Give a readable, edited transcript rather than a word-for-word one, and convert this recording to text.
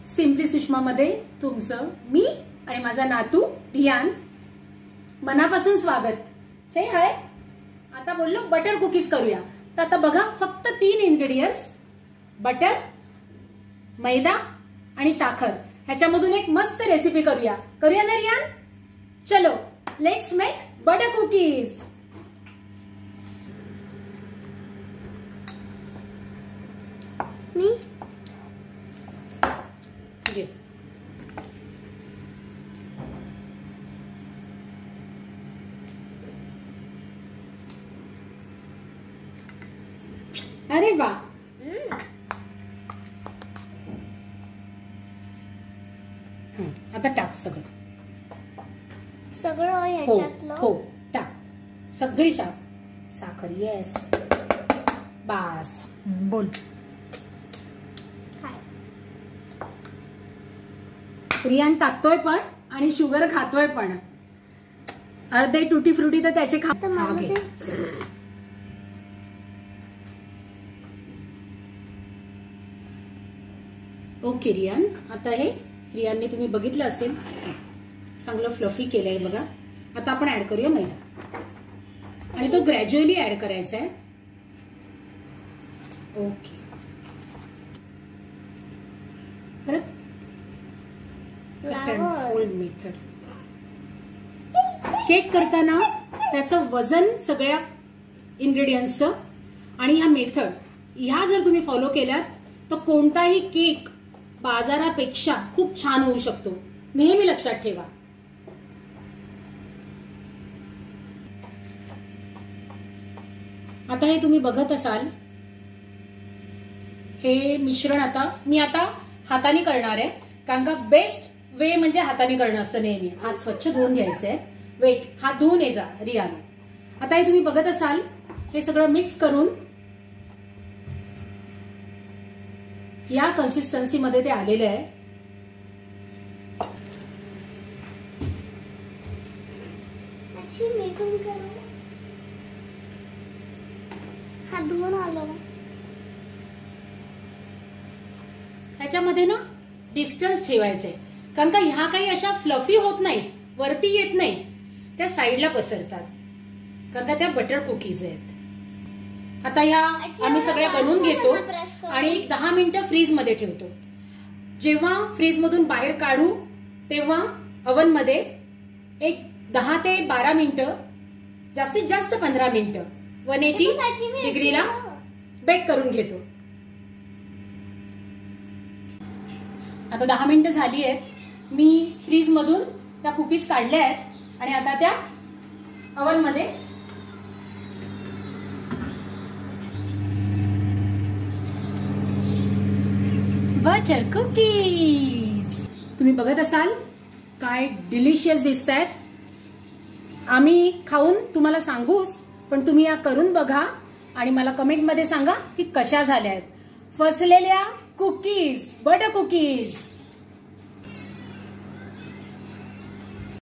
Simply Sushma मध्ये तुमचं मी आणि माझा नातू रियान मनापासून स्वागत. से हाय. आता बोललो बटर कुकीज करूया. तर आता बघा फक्त 3 इन्ग्रेडियंट्स, बटर, मैदा आणि साखर. ह्याच्यामधून एक मस्त रेसिपी करूया ना रियान? चलो लेट्स मेक बटर कुकीज. मी अरे वा. आता टाक सगळं ह्याच्यातलं. हो टाक सगळी साखर. येस बास. बोल. रियान टाकतोय पण आणि शुगर खातोय पण. अर्धे टुटी फ्रुटी तर त्याचे खा. ओके रियान. आता हे रियानने तुम्ही बघितलं असेल चांगलं फ्लफी केलंय बघा. आता आपण ऍड करूया मैदा आणि तो ग्रॅज्युअली ऍड करायचा आहे. ओके. परत cut and fold method. Cake करताना त्याचं वजन सगळ्या इन्ग्रेडियंट्सचं आणि ह्या मेथड ह्या जर तुम्ही फॉलो केल्यात तर कोणताही केक बाजारापेक्षा खूप छान होऊ शकतो. नेहमी लक्षात ठेवा. आता हे तुम्ही बघत असाल हे मिश्रण मी आता हाताने करणार आहे, कारण का बेस्ट वे म्हणजे हाताने करणं असतं नेहमी. हात स्वच्छ धुवून घ्यायचे. वेट, हात धुवून ये जा रियान. आता हे तुम्ही बघत असाल हे सगळं मिक्स करून या कन्सिस्टन्सी मध्ये ते आलेलं आहे. ह्याच्यामध्ये ना डिस्टन्स ठेवायचंय, कारण का ह्या काही अशा फ्लफी होत नाही, वरती येत नाही, त्या साईडला पसरतात, कारण का त्या बटर कुकीज आहेत. आता ह्या आम्ही सगळ्या बनवून घेतो आणि 10 मिनिटं फ्रीज मध्ये ठेवतो. जेव्हा फ्रीज मधून बाहेर काढू तेव्हा ओव्हन मध्ये एक 10 ते 12 मिनिटं, जास्तीत जास्त 15 मिनिटं 180 डिग्रीला बेक करून घेतो. आता 10 मिनिटं झाली आहेत. मी फ्रीज मधून त्या कुकीज काढल्या आहेत आणि आता त्या ओव्हन मध्ये बटर कुकीज तुम्ही बघत असाल काय डिलिशियस दिसत आहेत. आम्ही खाऊन तुम्हाला सांगूच, पण तुम्ही या करून बघा आणि मला कमेंट मध्ये सांगा की कशा झाल्या आहेत. फसलेल्या कुकीज, बटर कुकीज.